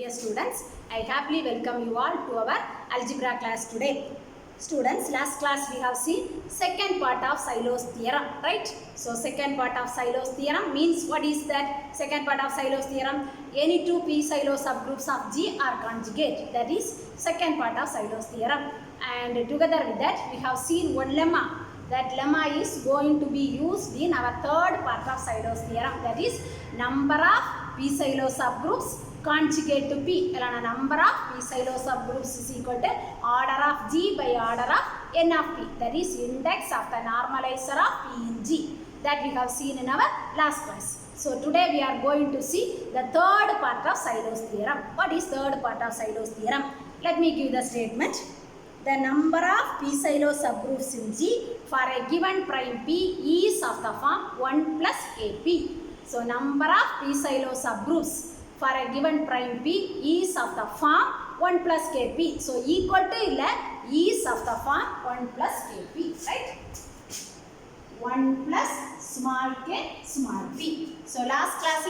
Dear students, I happily welcome you all to our algebra class today. Students, last class we have seen second part of Sylow's theorem, right? So second part of Sylow's theorem means what is that? Second part of Sylow's theorem, any two p Sylow subgroups of G are conjugate. That is second part of Sylow's theorem. And together with that, we have seen one lemma. That lemma is going to be used in our third part of Sylow's theorem. That is number of p Sylow subgroups conjugate to p. Number of p Sylow subgroups is equal to order of G by order of n of p. That is index of the normalizer of p in G. That we have seen in our last class. So today we are going to see the third part of Sylow's theorem. What is third part of Sylow's theorem? Let me give the statement. The number of p Sylow subgroups in G for a given prime p is of the form 1 plus kp. So number of p Sylow subgroups for a given prime p is of the form 1 plus kp. So equal to is of the form 1 plus kp, right? 1 plus small k small p. So last class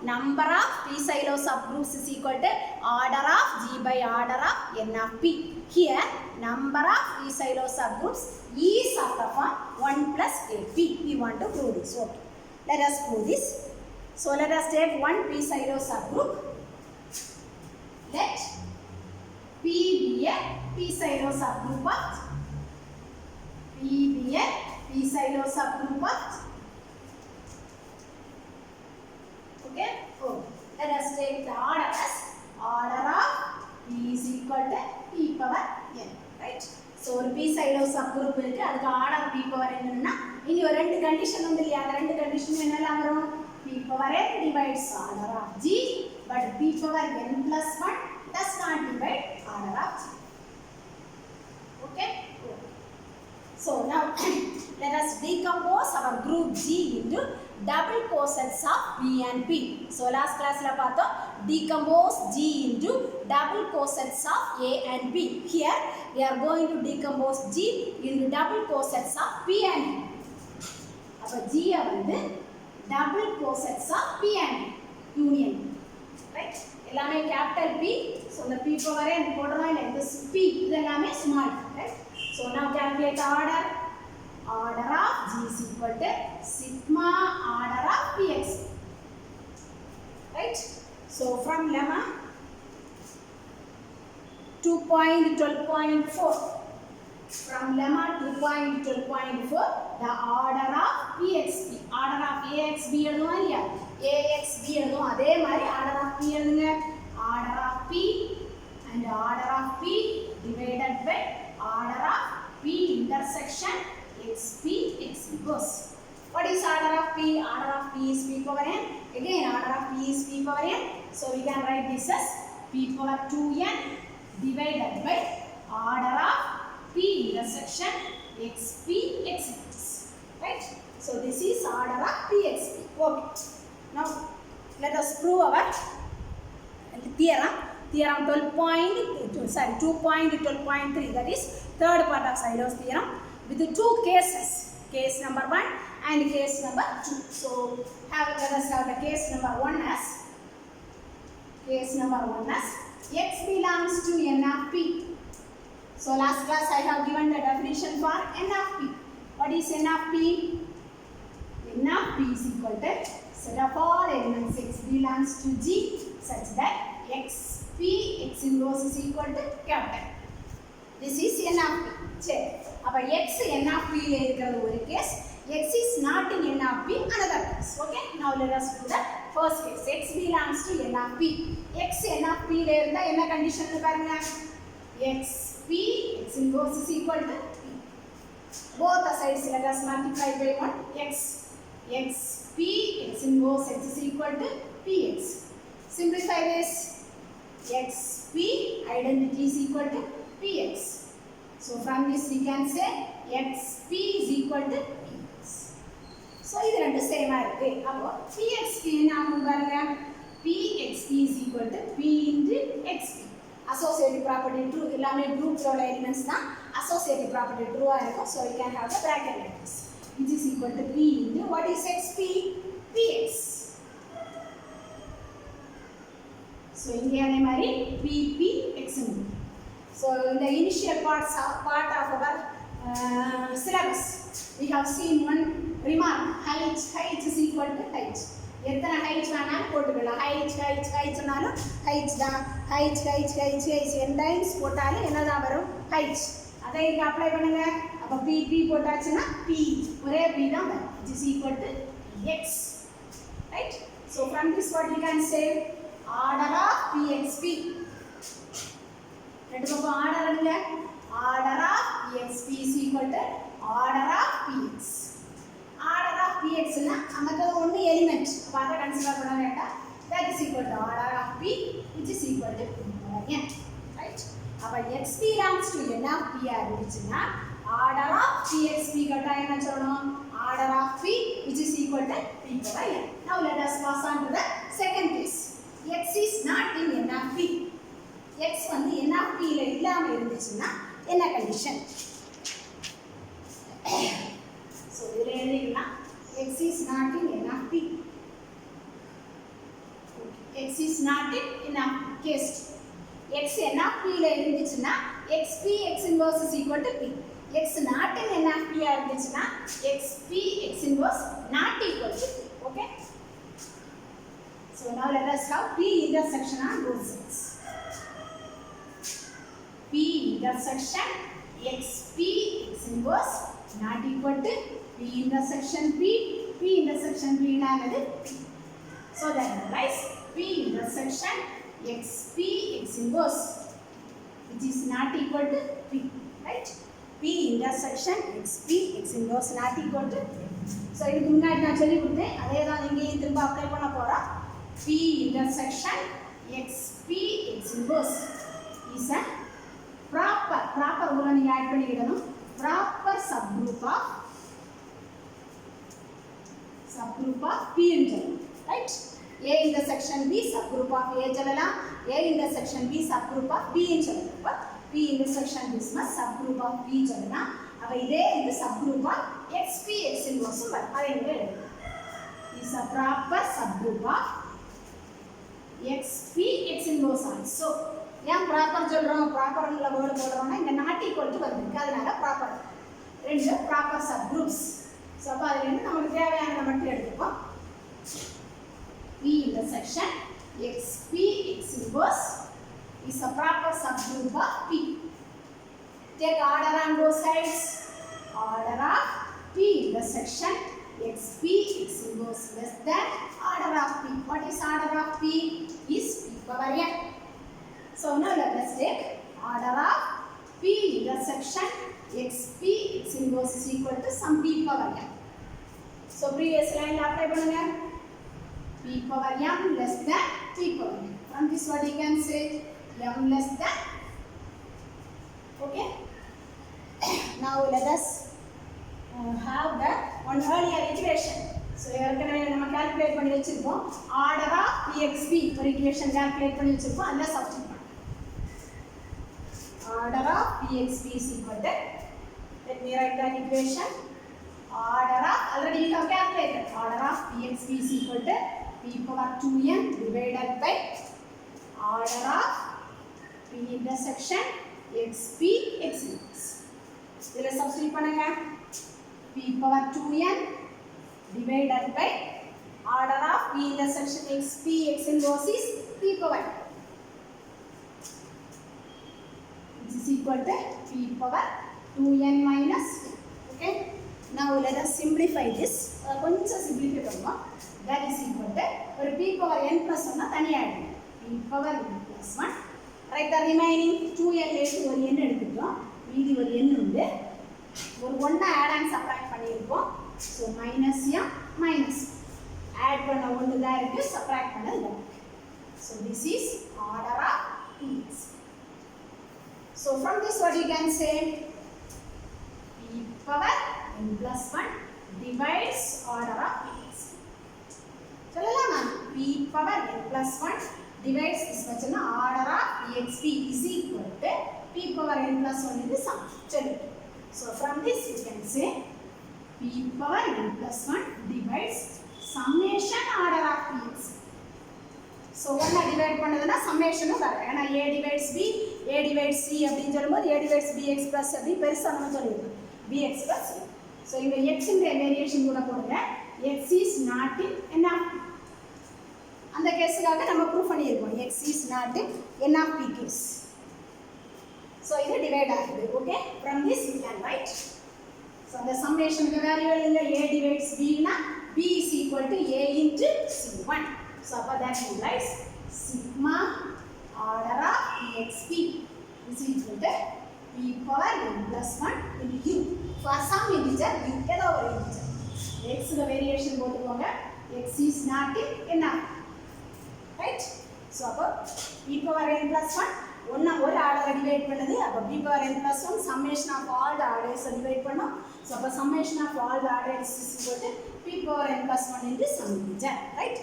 number of p Sylow subgroups is equal to order of G by order of n of p. Here number of p Sylow subgroups is of the form 1 plus kp. We want to prove this. Okay. Let us prove this. So let us take one p Sylow subgroup. Let p be a p Sylow subgroup of p Sylow subgroup of. Okay. Oh. Let us take the order as order of p is equal to p power n. Right. So p Sylow subgroup is order p power n. In your two condition on the other condition p power n divides order of G, but p power n plus 1 does not divide order of G. Okay? So now let us decompose our group G into double cosets of P and P. So last class la paatho decompose G into double cosets of A and B. Here we are going to decompose G into double cosets of P and P. அப்ப G வந்து double cosets of P and P union, right? எல்லாமே capital P, so the P power n போடுறோம் இல்ல this P இது எல்லாமே small, right? So now calculate order of G is equal to sigma order of Px, right? So from lemma 2.12.4, from lemma 2.12.4, the order of Pxp, order of Axb எழுதுவோம் இல்லையா, Axb எழுதுவோம், அதே மாதிரி order of P எழுதுங்க, order of P and order of P divided by order of P intersection Xp X inverse. What is order of P? Order of P is P power n. Again order of P is P power n. So we can write this as P power 2n divided by order of P intersection Xp X inverse. Right? So this is order of Pxp. Okay. Now let us prove our theorem. Theorem 2.12.3, that is third part of Sylow's theorem, with the two cases, case number 1 and case number 2. So let us have the case number 1 as x belongs to n of p. So last class I have given the definition for n of p. What is n of p? N of p is equal to set of all elements x belongs to G such that xp x inverse is equal to capital. This is n of p. Check. Appa x n of p la irukkiradhu oru case, x is not in n of p another case. Okay? Now let us do the first case. X belongs to n of p. X n of p la irundha enna condition nu parunga? xp x inverse is equal to p. Both the sides let us multiply by 1 x. xp x inverse x is equal to px. Simplify this. xp identity is equal to px. So from this we can say xp is equal to px. So இது ரெண்டு சேமா இருக்கு. அப்போ pxp என்ன ஆகும் பாருங்க. pxp is equal to p into xp. Associative property true. எல்லாமே group உள்ள elements தான் associative property true ஆ இருக்கும். So we can have the bracket like this, which is equal to p into what is xp? Px. So இங்கே அதே மாதிரி PP x ன்னு. So the initial part of our syllabus we have seen one remark, height is equal to height. எத்தனை height வேணாலும் போட்டுக்கலாம். height னாலும் height தான். height n times போட்டாலும் என்னதான் வரும் height. அதை இங்க அப்ளை பண்ணுங்க. அப்ப PP போட்டாச்சுன்னா P ஒரே P தான் வரும். It is equal to x. Right? So from this what we can say, order of PXP. ரெண்டு பக்கம் ஆர்டர் எடுங்க. order of PXP is equal to order of PX. order of PX னா நமக்கு ஒன்னு element அப்ப அத கன்சிடர் பண்ண வேண்டாம். that is equal to order of P which is equal to P power n. Right? அப்ப x belongs to n of P இருந்துச்சுன்னா order of PXP கட்டா என்ன சொல்லணும்? order of P which is equal to P power n. Now let us pass on to the second case. x is not in n of P. x வந்து n of P ல இல்லாம இருந்துச்சுன்னா என்ன condition? so இதுல எழுதிக்கலாம் x is not in n of P. x is not in n of P case. x n of P ல இருந்துச்சுன்னா xp x inverse is equal to P. x not in n of P இருந்துச்சுன்னா xp x inverse not equal to P. Okay? So now let us have P intersection on both sides. P intersection xp x inverse not equal to P intersection P. P intersection P னானது P. So that implies P intersection xp x inverse which is not equal to P. Right? P intersection xp x inverse not equal to P. So இதுக்கு முன்னாடி நான் சொல்லி கொடுத்தேன் அதே தான் இங்கேயும் திரும்ப apply பண்ண போறோம். P intersection xp x inverse is a proper உள்ள நீங்க add பண்ணிக்கிடணும். proper subgroup of P ன்னு சொல்லணும். Right? A intersection B subgroup of A சொல்லலாம். A intersection B subgroup of B ன்னு சொல்லலாம். P intersection B subgroup of B சொல்லலாம். அப்ப இதே இது subgroup of xp x inverse வரும். அதை இங்க எழுதுங்க. is a proper subgroup of xp x inverse also. ஏன் ப்ராப்பர் சொல்றோம்? ப்ராப்பர்ல வேர்ட் போடுறோம்னா இங்க நாட் ஈக்குவல் டு வருது. அதனால ப்ராப்பர். ரெண்டு ப்ராப்பர் சப் குரூப்ஸ். சோ அப்ப அதுல இருந்து நமக்கு தேவையானத மட்டும் எடுத்துப்போம். P intersection xp x inverse is a proper subgroup of P. Take order on both sides. Order of P intersection xp x inverse less than order of P. What is order of P? Is P power n. So now let us take order of P intersection xp x inverse is equal to some P power n. So previous line apply பண்ணுங்க. P power m less than P power n. From this what you can say? M less than. Okay? Now let us have the one earlier equation. So ஏற்கனவே நம்ம calculate பண்ணி வச்சிருக்கோம். order of pxp ஒரு equation calculate பண்ணி வச்சிருக்கோம். அதல substitute order of pxp is equal to, let me write that equation. Order of, already we have calculated, order of pxp is equal to p power 2n divided by order of p intersection xp x inverse. இதல substitute பண்ணுங்க. p power 2n divided by order of p intersection xp x inverse is p power is equal to p power 2n minus 1. Okay? Now let us simplify this. கொஞ்சம் simplify பண்ணுவோம். That is equal to ஒரு p power n plus 1 தனியா எடுங்க. p power n plus 1. Write the remaining 2n late ஒரு n எடுத்துட்டோம். மீதி ஒரு n உண்டு. ஒரு 1 add and subtract பண்ணிருக்கோம். So minus m minus. Add பண்ண ஒன்று தான் இருக்கு, subtract பண்ணது தான் இருக்கு. So this is order of px. So from this what you can say? P power n plus 1 divides order of px. சொல்லலாமா? P power n plus 1 divides this much na order of pxp is equal to p power n plus 1 is sum. So from this you can say p power n plus 1 divides summation order of px. So 1 divide divide பண்ணதுன்னா சம்மேஷனும் வரும். ஏன்னா a divides b a divides c அப்படின்னு சொல்லும்போது a divides bx plus அப்படி பெருசாக நம்ம சொல்லிடுவோம் bx plus c. So இங்கே எக்ஸுங்கிற variation கூட போடுங்க. x is not in n of p. அந்த கேஸுக்காக நம்ம ப்ரூவ் பண்ணியிருக்கோம் x is not in n of p case. So இது டிவைட் ஆகுது. Okay, from this you can write. So அந்த சம்மேஷனுக்கு வேல்யூ எழுதுங்க. a divides b னா b is equal to a into c1. So அப்போ that implies sigma order of exp is equal to p power n plus 1 into u for some integer u ஏதோ ஒரு integer. x க்கு variation போட்டுக்கோங்க. x is not in n of right. So அப்போ p power n plus 1 ஒரு ஆர்டரை divide பண்ணுது. அப்போ p power n plus 1 summation of all the orders divide பண்ணோம். ஸோ அப்போ summation of all the orders is equal to p power n plus 1 into some integer, right?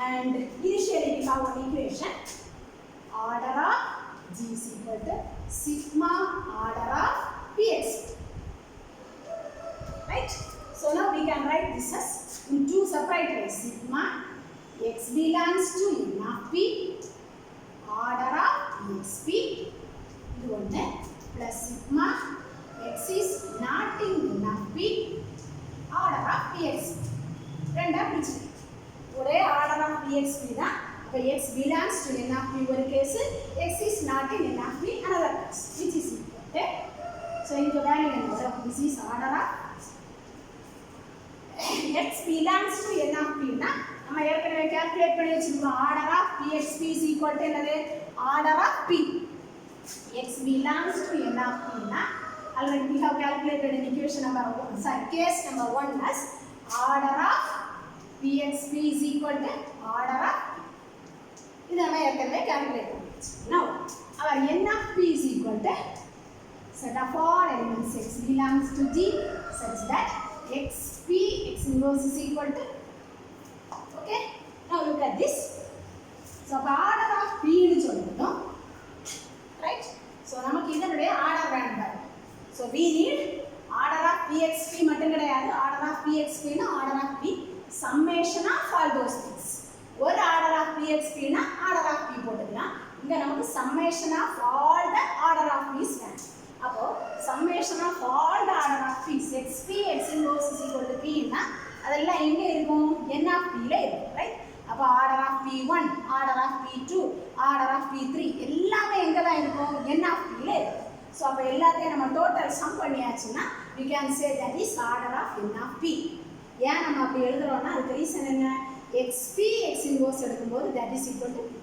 And initially we have one equation, order of g is equal to sigma order of px, right? So now we can write this as in two separate ways. Sigma x belongs to n of p order of xp இது ஒன்று plus sigma x is not in n of p order of px. ரெண்டா பிரிச்சு ஒரே order of pxp தான். இப்போ x belongs to n of p ஒரு case, x is not in n of p another case, which is equal to. So இந்த value என்ன வரும்? This is order of x belongs to n of p னா நம்ம ஏற்கனவே calculate பண்ணி வச்சிருக்கோம். order of pxp is equal to என்னது? order of p. x belongs to n of p னா already we have calculated in equation number 1, sorry, case number 1 as order of pxp is equal to order of p. இது நம்ம ஏற்கனவே calculate பண்ணியாச்சு. Now our n of p is equal to set of all elements x belongs to G such that xp x inverse is equal to. Okay, now look at this. So order of p னு சொல்றோம், right? So நமக்கு இதனுடைய order வேணும். So we need order of pxp மட்டும் கிடையாது. order of pxp னா order of p summation of all those things. ஒரு order of pxp னா order of p போட்டுக்கலாம். இங்க நமக்கு summation of all the order of p's வேணும். அப்போ summation of all the order of p's xp x inverse is equal to p னா அதெல்லாம் எங்க இருக்கும்? n of p ல இருக்கும், right? அப்போ order of p1 order of p2 order of p3 எல்லாமே எங்க தான் இருக்கும்? n of p ல இருக்கும். ஸோ அப்போ எல்லாத்தையும் நம்ம டோட்டல் சம் பண்ணியாச்சுன்னா we can say that is order of n of p. ஏன் நம்ம அப்படி எழுதுறோம்னா அதுக்கு ரீசன் என்ன? xp x inverse எடுக்கும்போது that is equal to p.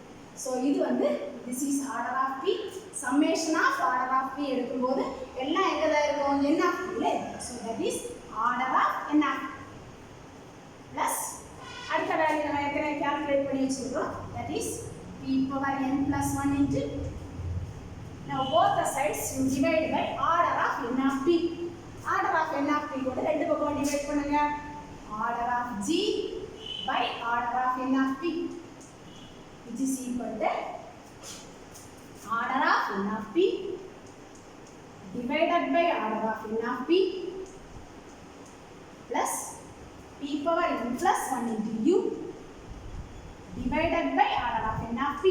So இது வந்து this is order of p. summation of order of p எடுக்கும்போது எல்லாம் எங்கே தான் இருக்கும்? n of p ல இருக்கும். So that is order of n of p plus அடுத்த வேல்யூ நம்ம ஏற்கனவே கால்குலேட் பண்ணி வச்சிருக்கோம். that is p power n plus 1 into. Now both the sides you divide by order of n of p. order of n of p கூட ரெண்டு பக்கம் divide பண்ணுங்க. order of g by order of n of p which is equal to order of n of p divided by order of n of p plus p power n plus 1 into u divided by order of n of p.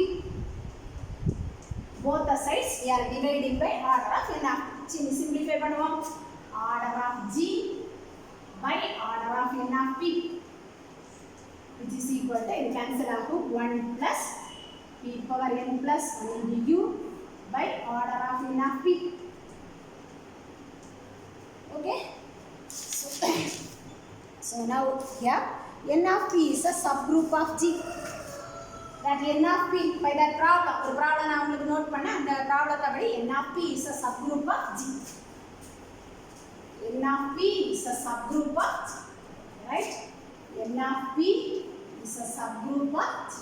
Both the sides we are dividing by order of n of p. Simplify பண்ணுவோம். order of g by order of n of p which is equal to, இது cancel ஆகும், 1 plus p power n plus 1 into u by order of n of p. Okay, so now here n of p is a subgroup of g. That n of p by that problem, ஒரு problem நான் உங்களுக்கு note பண்ண அந்த ப்ராப்ளத்தை படி n of p is a subgroup of g. n of p is a subgroup of g, right? n of p is a subgroup of g.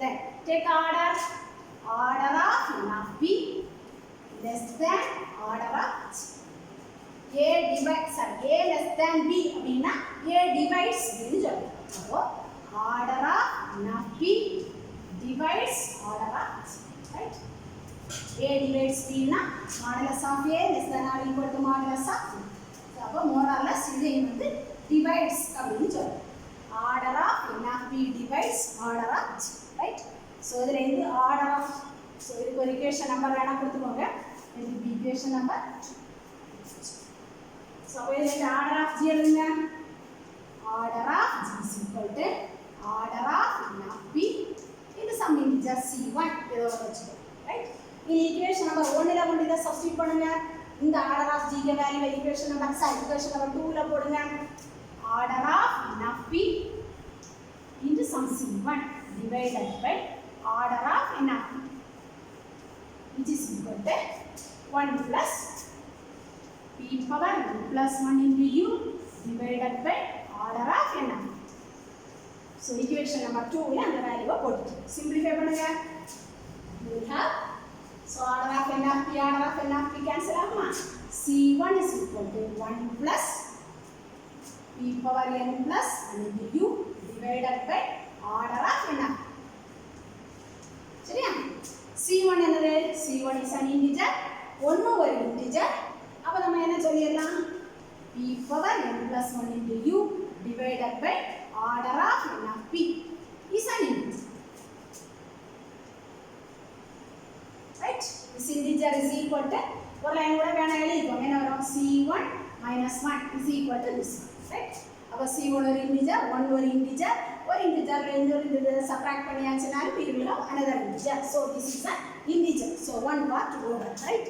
Then take order of n of p less than order of g. a less than b அப்படின்னா a divides b னு சொல்றோம். அப்போ order of n of p divides order of g, right? a divides b னா modulus of a less than or equal to modulus of b. அப்போ more or less இது வந்து divides அப்படின்னு சொல்றோம். order of n of p divides order of g, right? So இதில் இது order of so இதுக்கு ஒரு ஈக்குவேஷன் நம்பர் வேணால் கொடுத்துக்கோங்க. இதுக்கு ஈக்குவேஷன் நம்பர் 2. ஸோ இதில் இந்த ஆர்டர் ஆஃப் ஜி எழுதுங்க. Order of G is equal to order of n of p into some integer c1 ஏதோ வச்சுக்கோங்க. ரைட், இந்த ஈக்குவேஷன் நம்பர் 1ல கொண்டு இதை சப்ஸ்டிட்யூட் பண்ணுங்க. இந்த ஆர்டர் ஆஃப் ஜி க்கு வேல்யூ ஈக்குவேஷன் நம்பர் 2ல போடுங்க. Order of n of p into some c1 divided by order of n of p, which is equal to 1 plus p power n plus 1 into u divided by order of n of p. So equation number 2 ல அந்த வேல்யூவை போட்டு simplify பண்ணுங்க. We have so order of n of p cancel ஆகுமா? c1 is equal to 1 plus p power n plus 1 into u divided by order of n of p. சரியா? c1 என்னது? c1 is an integer. 1 ஒரு integer. அப்ப நம்ம என்ன சொல்லிடலாம்? p power n plus 1 into u divided by order of n of p is an integer. Right? This integer is equal to ஒரு line கூட வேணா எழுதிக்கோங்க. என்ன வரும்? c1 minus 1 is equal to this one. Right? அப்ப c1 ஒரு integer, 1 ஒரு integer. ஒரு integerல இன்னொரு integer subtract பண்ணியாச்சுனா we will have another integer. So this is an integer. So one part over. Right?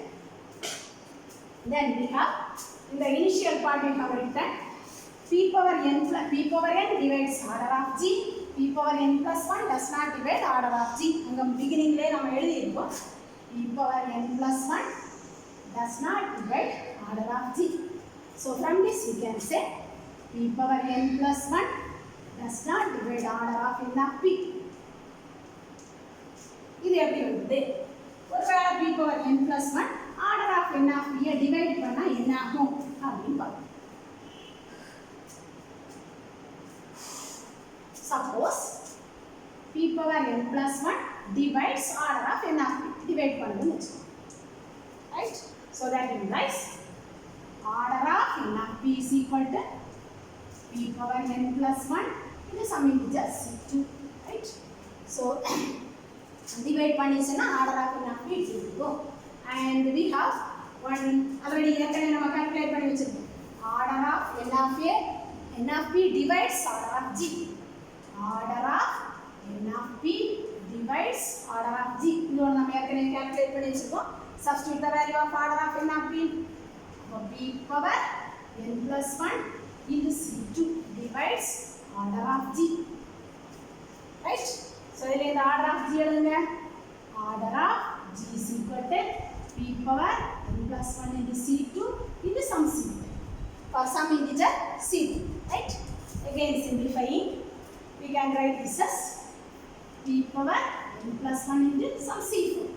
Then we have in the initial part we have written p power n divides order of g. p power n plus 1 does not divide order of g. அங்க beginning ல நம்ம எழுதி இருக்கோம் p power n plus 1 does not divide order of g. So from this we can say p power n plus 1 does not divide order of n of p. இது எப்படி வருது? ஒருவேளை p power n plus 1 order of n of p divide பண்ணா என்ன ஆகும் அப்படினு பாருங்க. Suppose p power n plus 1 divides order of n of p. Divide பண்ணுன்னு வெச்சுக்கோங்க. Right? So that implies order of n of p is equal to p power n plus 1 into some integer c2. Right? So divide பண்ணிச்சுன்னா order of n of p is equal. And we have one already ஏற்கனவே நம்ம calculate பண்ணி வச்சிருக்கோம். Order of n of p divides order of g. Order of n of p divides order of g. இது நம்ம ஏற்கனவே calculate பண்ணி வச்சிருக்கோம். Substitute the value of order of n of p. p power n plus 1 into c2 divides order of g. Right? So இதில் இந்த order of g எழுதுங்க. Order of g is equal to p power n plus 1 into c2 into some c2 for some integer c2. Right? Again simplifying, we can write this as p power n plus 1 into some c4.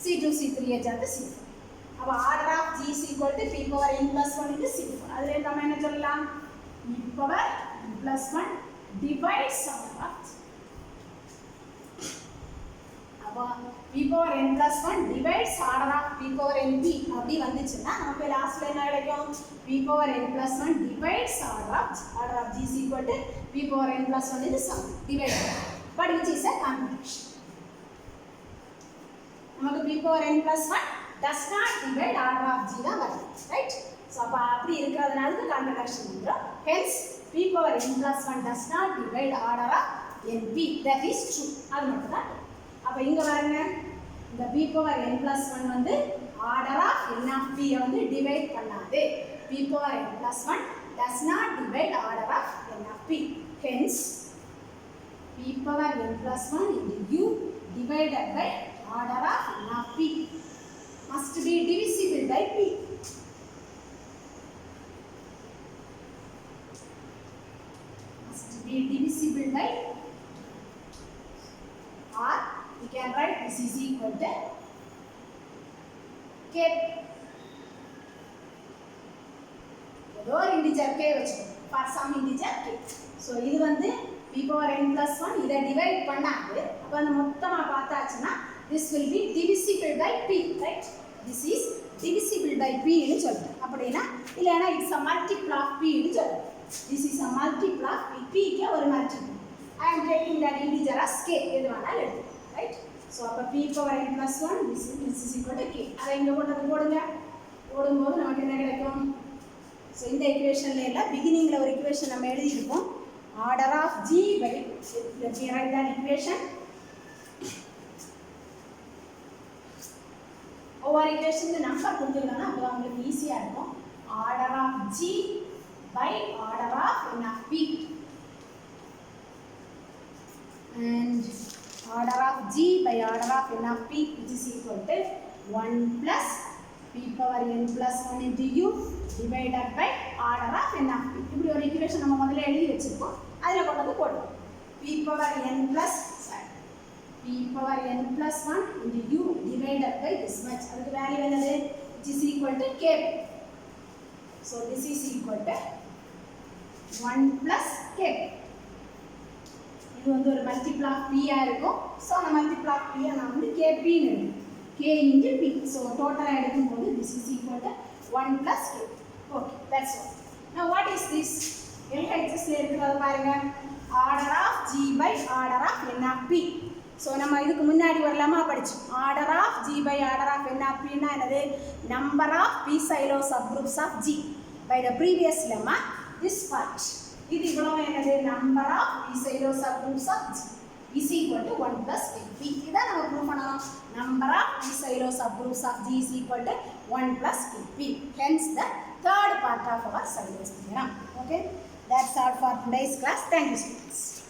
c2 c3 ஏற்றது c4. அப்ப order of g is equal to p power n plus 1 into c4. அதிலே நம்ம என்ன சொல்லலாம்? p power n plus 1 divides order of g. அப்ப p power n plus 1 divides order of p power np அப்படி வந்துச்சுன்னா நமக்கு லாஸ்ட்ல என்ன கிடைக்கும்? p power n plus 1 divides order of g is equal to p power n plus 1 into sum divided, but which is a contradiction. நமக்கு p power n plus 1 does not divide order of g தான் வருது. Right? So அப்போ அப்படி இருக்கிறதுனால தான் contradiction வந்துடும். Hence p power n plus 1 does not divide order of np. That is true. அது மட்டும் தான். அப்போ இங்கே பாருங்க, இந்த p power n plus 1 வந்து order of n of p வந்து டிவைட் பண்ணாது. p power n plus 1 does not divide order of n of p. Hence p power n plus 1 into u divided by order of n of p must be divisible by p. Must be divisible by, or we can write this is equal to k. ஏதோ ஒரு integer k வச்சுக்கோங்க. For some integer k. So இது வந்து p power n plus 1 இதை divide பண்ணாது. அப்போ அந்த மொத்தமாக பார்த்தாச்சுன்னா this will be divisible by p. Right? This is divisible by p ன்னு சொல்றேன். அப்படினா இல்லனா it's a multiple of p ன்னு சொல்றேன். This is a multiple of p. p க்கு ஒரு multiple. I am taking that integer as k. எது வேணாலும் எடுத்துக்கலாம். Right? அப்போ p power n plus 1 this is equal to k. அதை இங்கே போடுங்க. போடும்போது நமக்கு என்ன கிடைக்கும்? ஸோ இந்த equationல எல்லாம் பிகினிங்கில் ஒரு equation நம்ம எழுதியிருப்போம். order of g by, let me write that equation. ஒவ்வொரு equationக்கு நம்பர் கொடுத்துருக்காங்கன்னா அப்போ தான் உங்களுக்கு ஈஸியாக இருக்கும். order of g by order of n of p. And order of g by order of n of p which is equal to 1 plus p power n plus 1 into u divided by order of n of p. இப்படி ஒரு equation நம்ம முதல்ல எழுதி வச்சிருக்கோம். அதில் கொண்டு வந்து போடுவோம். p power n plus p power n plus 1 into u divided by this much. அதுக்கு வேல்யூ என்னது? which is equal to k. So this is equal to 1 plus k. இது வந்து ஒரு மல்டிபிள் ஆஃப் p ஆ இருக்கும். ஸோ அந்த multiple of p நான் வந்து kp ன்னு எழுதுறேன். k into p. ஸோ டோட்டலாக எடுக்கும்போது this is equal to 1 plus k. Okay, that's all. Now what is this? LHSல இருக்கிறது பாருங்க. order of g by order of n of p. So நம்ம இதுக்கு முன்னாடி வரலாமா படிச்சோம். order of g by order of n of p னா என்னது? number of p silo subgroups of g. By the previous lemma, this part. இது இவ்வளவு என்னது? number of p silo subgroups of g is equal to 1 plus kp. இதான் நம்ம prove பண்ணணும். number of p silo subgroups of g is equal to 1 plus kp. Hence the third part of our Silos theorem. Okay, that's all for today's class. Thank you, students.